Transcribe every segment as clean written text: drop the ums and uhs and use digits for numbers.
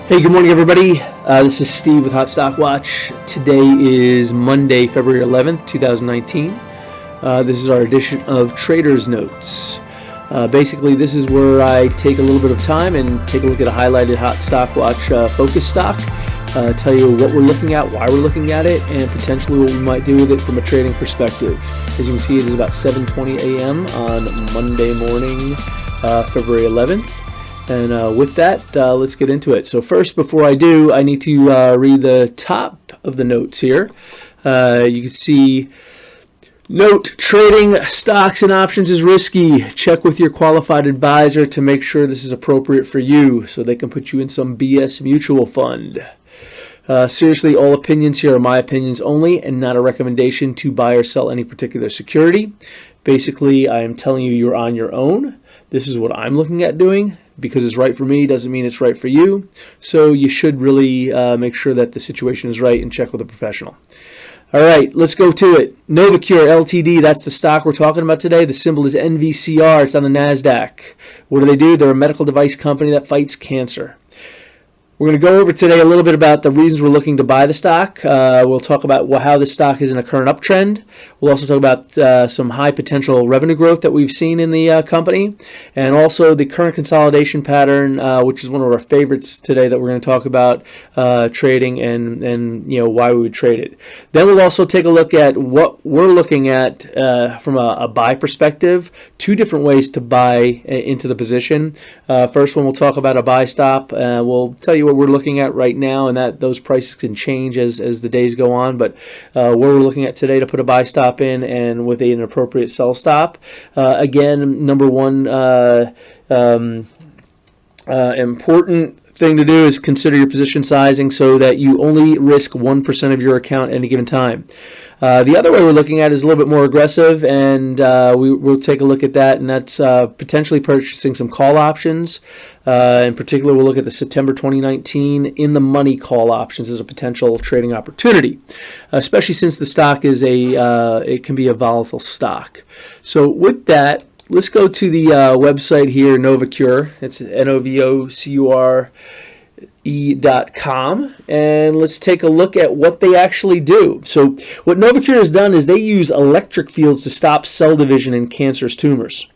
Hey, good morning, everybody. This is Steve with Hot Stock Watch. Today is Monday, February 11th, 2019. This is our edition of Trader's Notes. Basically, this is where I take a little bit of time and take a look at a highlighted Hot Stock Watch focus stock, tell you what we're looking at, why we're looking at it, and potentially what we might do with it from a trading perspective. As you can see, it is about 7:20 a.m. on Monday morning, February 11th. And with that, let's get into it. So first, before I do, I need to read the top of the notes here. You can see, note, trading stocks and options is risky. Check with your qualified advisor to make sure this is appropriate for you so they can put you in some BS mutual fund. Seriously, all opinions here are my opinions only and not a recommendation to buy or sell any particular security. Basically, I am telling you you're on your own. This is what I'm looking at doing. Because it's right for me doesn't mean it's right for you. So you should really make sure that the situation is right and check with a professional. All right, let's go to it. Novacure Ltd, that's the stock we're talking about today. The symbol is NVCR. It's on the NASDAQ. What do? They're a medical device company that fights cancer. We're going to go over today a little bit about the reasons we're looking to buy the stock. We'll talk about how the stock is in a current uptrend. We'll also talk about some high potential revenue growth that we've seen in the company, and also the current consolidation pattern, which is one of our favorites today that we're going to talk about trading and why we would trade it. Then we'll also take a look at what we're looking at from a buy perspective. Two different ways to buy into the position. First one, we'll talk about a buy stop. We'll tell you what we're looking at right now, and that those prices can change as the days go on, but what we're looking at today to put a buy stop in and with an appropriate sell stop. Again, number one important thing to do is consider your position sizing so that you only risk 1% of your account at any given time. The other way we're looking at is a little bit more aggressive, and we'll take a look at that, and that's potentially purchasing some call options. In particular, we'll look at the September 2019 in-the-money call options as a potential trading opportunity, especially since the stock is it can be a volatile stock. So with that, let's go to the website here, Novacure. It's NOVACURE.com, and let's take a look at what they actually do. So what Novacure has done is they use electric fields to stop cell division in cancerous tumors.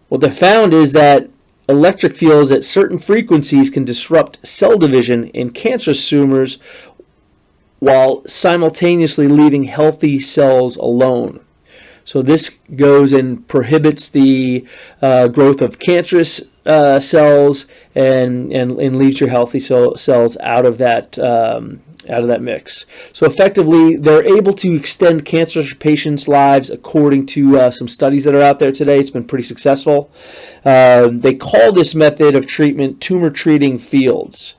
What they found is that electric fields at certain frequencies can disrupt cell division in cancerous tumors while simultaneously leaving healthy cells alone. So this goes and prohibits the growth of cancerous cells and leaves your healthy cells out of that mix. So effectively, they're able to extend cancer patients' lives according to some studies that are out there today. It's been pretty successful. They call this method of treatment tumor treating fields.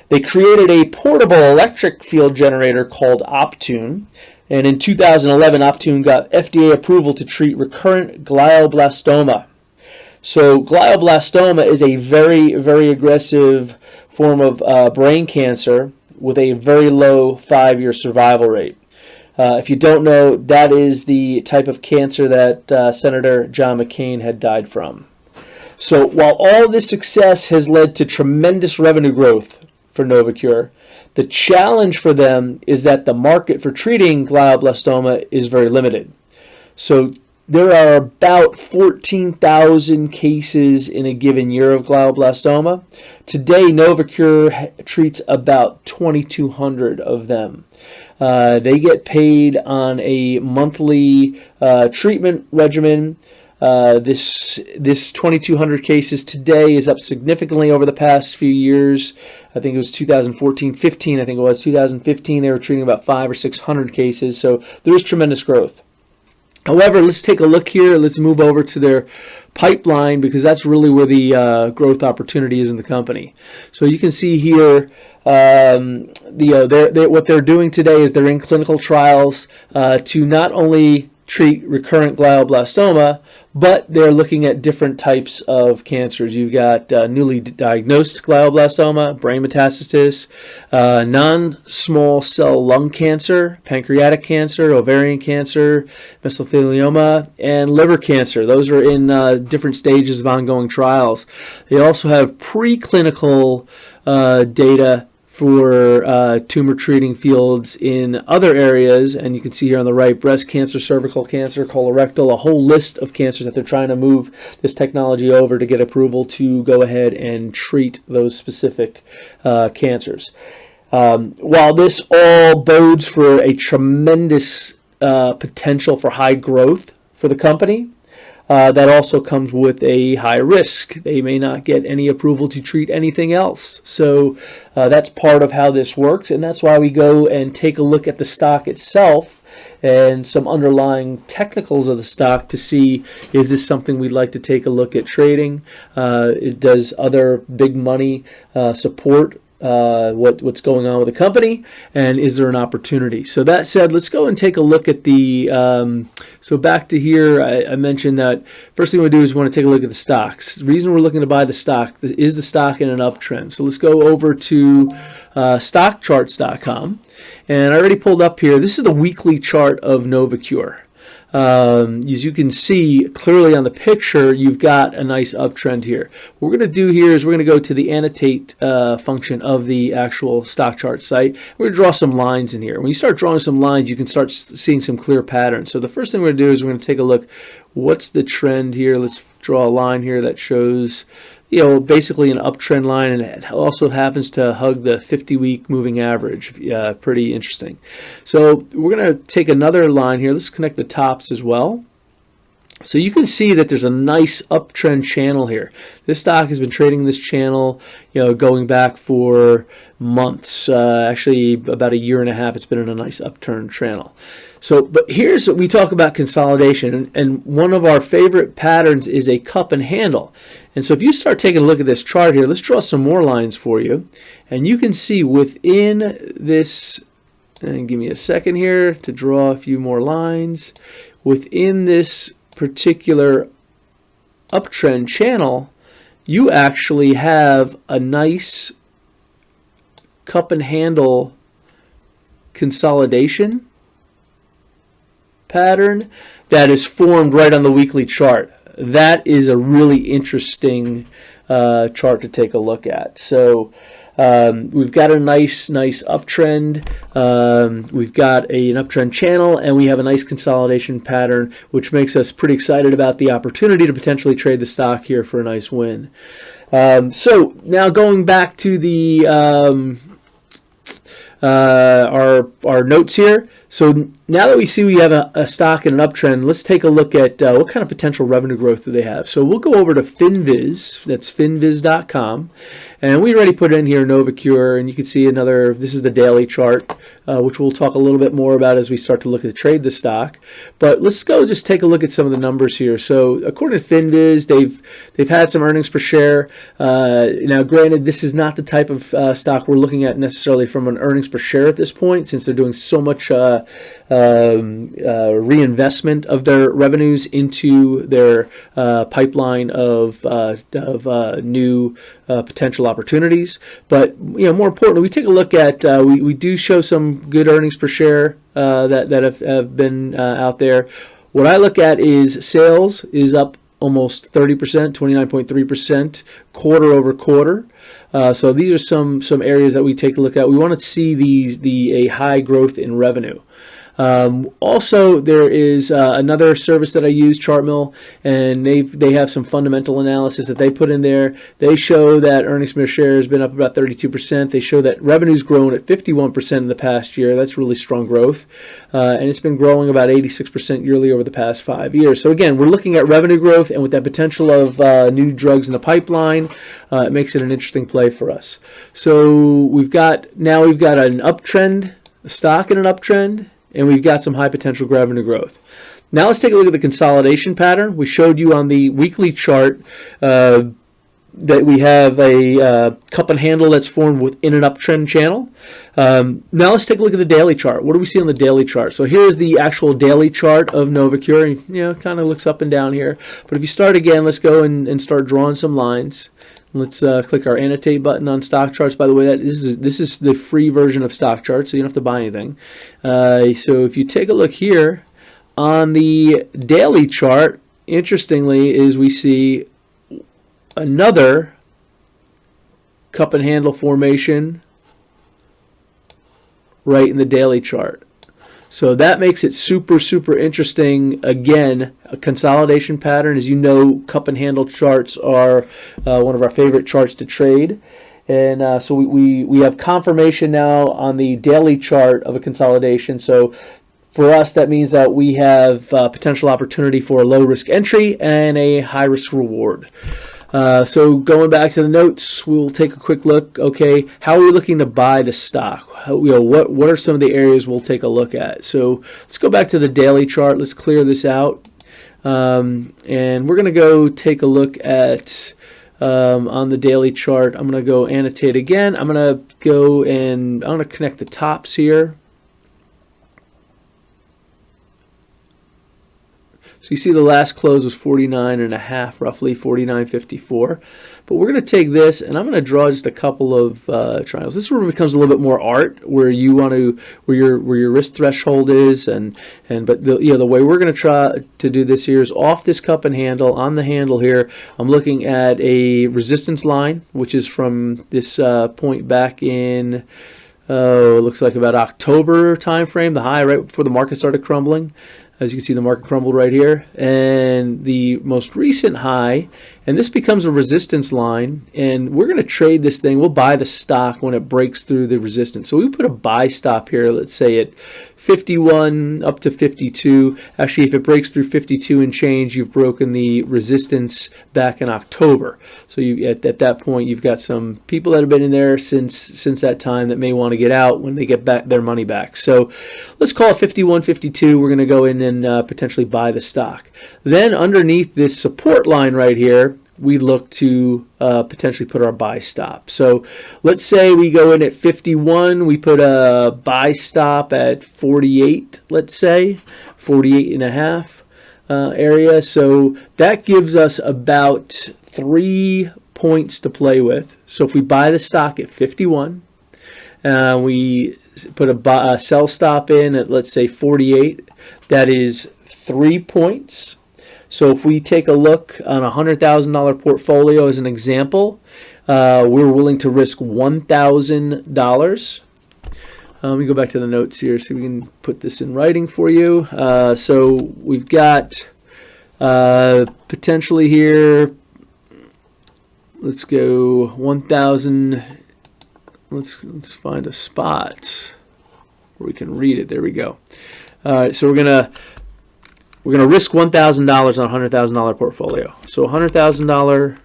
They created a portable electric field generator called Optune. And in 2011, Optune got FDA approval to treat recurrent glioblastoma. So glioblastoma is a very, very aggressive form of brain cancer with a very low 5-year survival rate. If you don't know, that is the type of cancer that Senator John McCain had died from. So while all this success has led to tremendous revenue growth for Novacure, the challenge for them is that the market for treating glioblastoma is very limited. So there are about 14,000 cases in a given year of glioblastoma. Today, Novacure treats about 2,200 of them. They get paid on a monthly treatment regimen. This 2,200 cases today is up significantly over the past few years. I think it was 2014-15. I think it was 2015. They were treating about 500 or 600 cases. So there is tremendous growth. However, let's take a look here. Let's move over to their pipeline because that's really where the growth opportunity is in the company. So you can see here what they're doing today is they're in clinical trials to not only treat recurrent glioblastoma, but they're looking at different types of cancers. You've got newly diagnosed glioblastoma, brain metastasis, non-small cell lung cancer, pancreatic cancer, ovarian cancer, mesothelioma, and liver cancer. Those are in different stages of ongoing trials. They also have preclinical data for tumor treating fields in other areas, and you can see here on the right, breast cancer, cervical cancer, colorectal, a whole list of cancers that they're trying to move this technology over to get approval to go ahead and treat those specific cancers. While this all bodes for a tremendous potential for high growth for the company, that also comes with a high risk. They may not get any approval to treat anything else. So that's part of how this works, and that's why we go and take a look at the stock itself and some underlying technicals of the stock to see, is this something we'd like to take a look at trading? Does other big money support what's going on with the company, and is there an opportunity? So that said, let's go and take a look at the so back to here. I mentioned that first thing we do is we want to take a look at the stocks. The reason we're looking to buy the stock is the stock in an uptrend. So let's go over to stockcharts.com, and I already pulled up here. This is the weekly chart of Novacure. As you can see clearly on the picture, you've got a nice uptrend here. What we're going to do here is we're going to go to the annotate function of the actual stock chart site. We're going to draw some lines in here. When you start drawing some lines, you can start seeing some clear patterns. So the first thing we're going to do is we're going to take a look. What's the trend here? Let's draw a line here that shows, basically an uptrend line, and it also happens to hug the 50-week moving average. Pretty interesting. So we're going to take another line here. Let's connect the tops as well. So you can see that there's a nice uptrend channel here. This stock has been trading this channel, going back for months. Actually, about a year and a half, it's been in a nice upturn channel. So, but here's what we talk about consolidation, and one of our favorite patterns is a cup and handle. And so if you start taking a look at this chart here, let's draw some more lines for you. And you can see within this, and give me a second here to draw a few more lines. Within this particular uptrend channel, you actually have a nice cup and handle consolidation pattern that is formed right on the weekly chart. That is a really interesting chart to take a look at. So we've got a nice uptrend. We've got an uptrend channel, and we have a nice consolidation pattern, which makes us pretty excited about the opportunity to potentially trade the stock here for a nice win. So now going back to the our notes here. So now that we see we have a stock in an uptrend, let's take a look at what kind of potential revenue growth do they have. So we'll go over to FinViz, that's finviz.com, and we already put in here Novacure, and you can see this is the daily chart, which we'll talk a little bit more about as we start to look at trade the stock. But let's go just take a look at some of the numbers here. So according to FinViz, they've had some earnings per share. Now granted, this is not the type of stock we're looking at necessarily from an earnings per share at this point, since they're doing so much reinvestment of their revenues into their pipeline of new potential opportunities. But more importantly, we take a look at we do show some good earnings per share that have been out there. What I look at is sales is up almost 30%, 29.3% quarter over quarter. So these are some areas that we take a look at. We want to see a high growth in revenue. Also, there is another service that I use, ChartMill, and they have some fundamental analysis that they put in there. They show that earnings per share has been up about 32%. They show that revenue's grown at 51% in the past year. That's really strong growth. And it's been growing about 86% yearly over the past 5 years. So again, we're looking at revenue growth, and with that potential of new drugs in the pipeline, it makes it an interesting play for us. So we've got an uptrend, a stock in an uptrend, and we've got some high potential revenue growth. Now let's take a look at the consolidation pattern. We showed you on the weekly chart that we have a cup and handle that's formed within an uptrend channel. Now let's take a look at the daily chart. What do we see on the daily chart? So here's the actual daily chart of Novacure. It kind of looks up and down here. But if you start again, let's go and start drawing some lines. Let's click our annotate button on stock charts. By the way, this is the free version of stock charts, so you don't have to buy anything. So if you take a look here on the daily chart, interestingly, is we see another cup and handle formation right in the daily chart. So that makes it super, super interesting. Again, a consolidation pattern. As you know, cup and handle charts are one of our favorite charts to trade. And so we have confirmation now on the daily chart of a consolidation. So for us, that means that we have potential opportunity for a low-risk entry and a high-risk reward. So going back to the notes, we'll take a quick look. Okay, how are we looking to buy the stock? What are some of the areas we'll take a look at? So let's go back to the daily chart. Let's clear this out. And we're going to go take a look at on the daily chart. I'm going to go annotate again. I'm going to go and I'm going to connect the tops here. So you see the last close was 49.5, roughly 49.54. But we're going to take this and I'm going to draw just a couple of triangles. This is where it becomes a little bit more art, where you want to, where your risk threshold is, but the way we're going to try to do this here is off this cup and handle. On the handle here, I'm looking at a resistance line, which is from this point back in. It looks like about October time frame, the high right before the market started crumbling. As you can see, the market crumbled right here. And the most recent high, and this becomes a resistance line, and we're going to trade this thing. We'll buy the stock when it breaks through the resistance. So we put a buy stop here, let's say at 51 up to 52. Actually, if it breaks through 52 and change, you've broken the resistance back in October. So at that point, you've got some people that have been in there since that time that may want to get out when they get back their money back. So let's call it 51, 52. We're going to go in and potentially buy the stock. Then underneath this support line right here, we look to potentially put our buy stop. So let's say we go in at 51, we put a buy stop at 48, let's say 48.5 area. So that gives us about 3 points to play with. So if we buy the stock at 51, we put a sell stop in at, let's say, 48, that is 3 points. So if we take a look on a $100,000 portfolio as an example, we're willing to risk $1,000. Let me go back to the notes here so we can put this in writing for you. So we've got potentially here, let's go 1,000. Let's find a spot where we can read it. There we go. All right, so we're gonna risk $1,000 on a $100,000 portfolio. So $100,000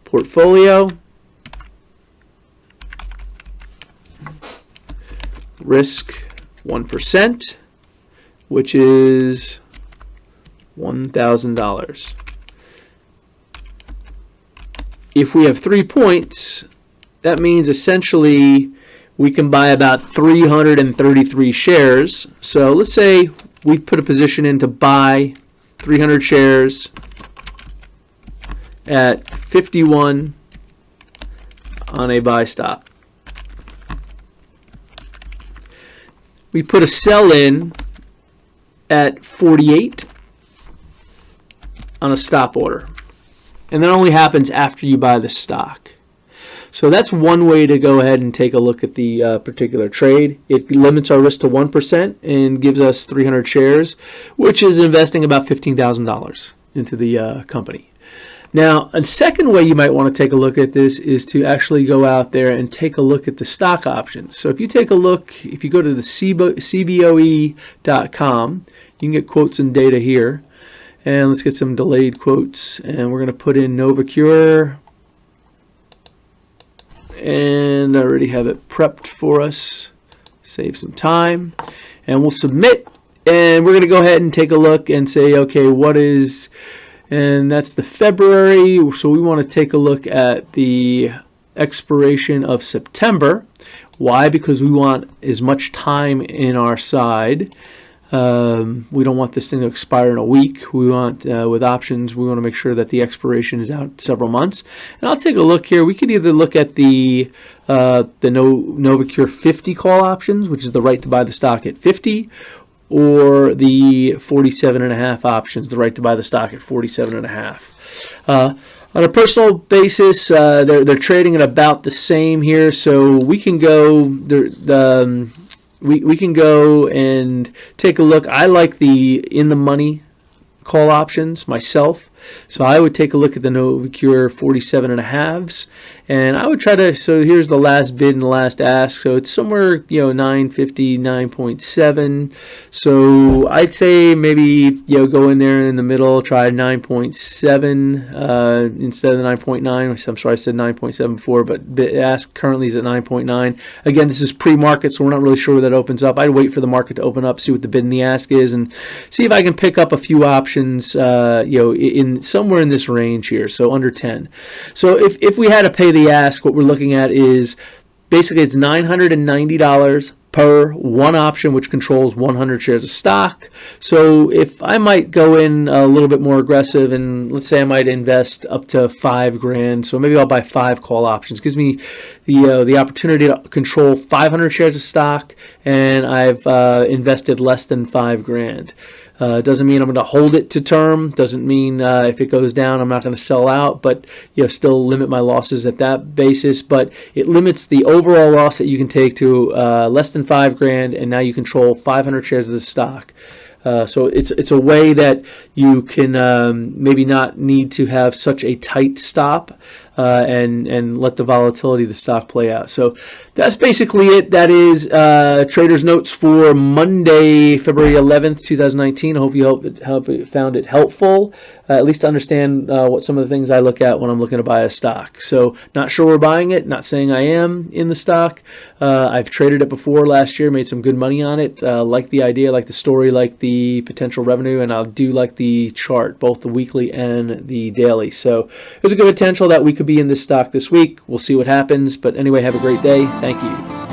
portfolio, risk 1%, which is $1,000. If we have 3 points, that means essentially we can buy about 333 shares. So let's say we put a position in to buy 300 shares at 51 on a buy stop. We put a sell in at 48 on a stop order. And that only happens after you buy the stock. So that's one way to go ahead and take a look at the particular trade. It limits our risk to 1% and gives us 300 shares, which is investing about $15,000 into the company. Now, a second way you might want to take a look at this is to actually go out there and take a look at the stock options. So if you take a look, if you go to the cboe.com, you can get quotes and data here. And let's get some delayed quotes. And we're going to put in Novacure. And I already have it prepped for us. Save some time. And we'll submit. And we're going to go ahead and take a look and say, okay, what is and that's the February. So we want to take a look at the expiration of September. Why? Because we want as much time in our side. We don't want this thing to expire in a week. We want, with options, we want to make sure that the expiration is out several months. And I'll take a look here. We could either look at the Novacure 50 call options, which is the right to buy the stock at 50, or the 47.5 options, the right to buy the stock at 47.5. On a personal basis, they're trading at about the same here, so we can go we can go and take a look. I like the in the money call options myself, so I would take a look at the Novacure 47.5s, and I would try to. So here's the last bid and the last ask. So it's somewhere 950, 9.7. So I'd say maybe go in there in the middle, try 9.7 instead of the 9.9. I'm sorry, I said 9.74, but bid ask currently is at 9.9. Again, this is pre-market, so we're not really sure where that opens up. I'd wait for the market to open up, see what the bid and the ask is, and see if I can pick up a few options. In somewhere in this range here, so under 10. So if we had to pay the ask, what we're looking at is basically it's $990 per one option, which controls 100 shares of stock. So if I might go in a little bit more aggressive, and let's say I might invest up to $5,000, so maybe I'll buy 5 call options. Gives me the opportunity to control 500 shares of stock, and I've invested less than $5,000. Doesn't mean I'm going to hold it to term. Doesn't mean if it goes down, I'm not going to sell out, but still limit my losses at that basis. But it limits the overall loss that you can take to less than $5,000, and now you control 500 shares of the stock. So it's a way that you can maybe not need to have such a tight stop and let the volatility of the stock play out. So that's basically it. That is Trader's Notes for Monday, February 11th, 2019. I hope you found it helpful, at least to understand what some of the things I look at when I'm looking to buy a stock. So not sure we're buying it, not saying I am in the stock. I've traded it before last year, made some good money on it. Like the idea, like the story, like the potential revenue, and I do like the chart, both the weekly and the daily. So there's a good potential that we could be in this stock this week. We'll see what happens. But anyway, have a great day. Thank you.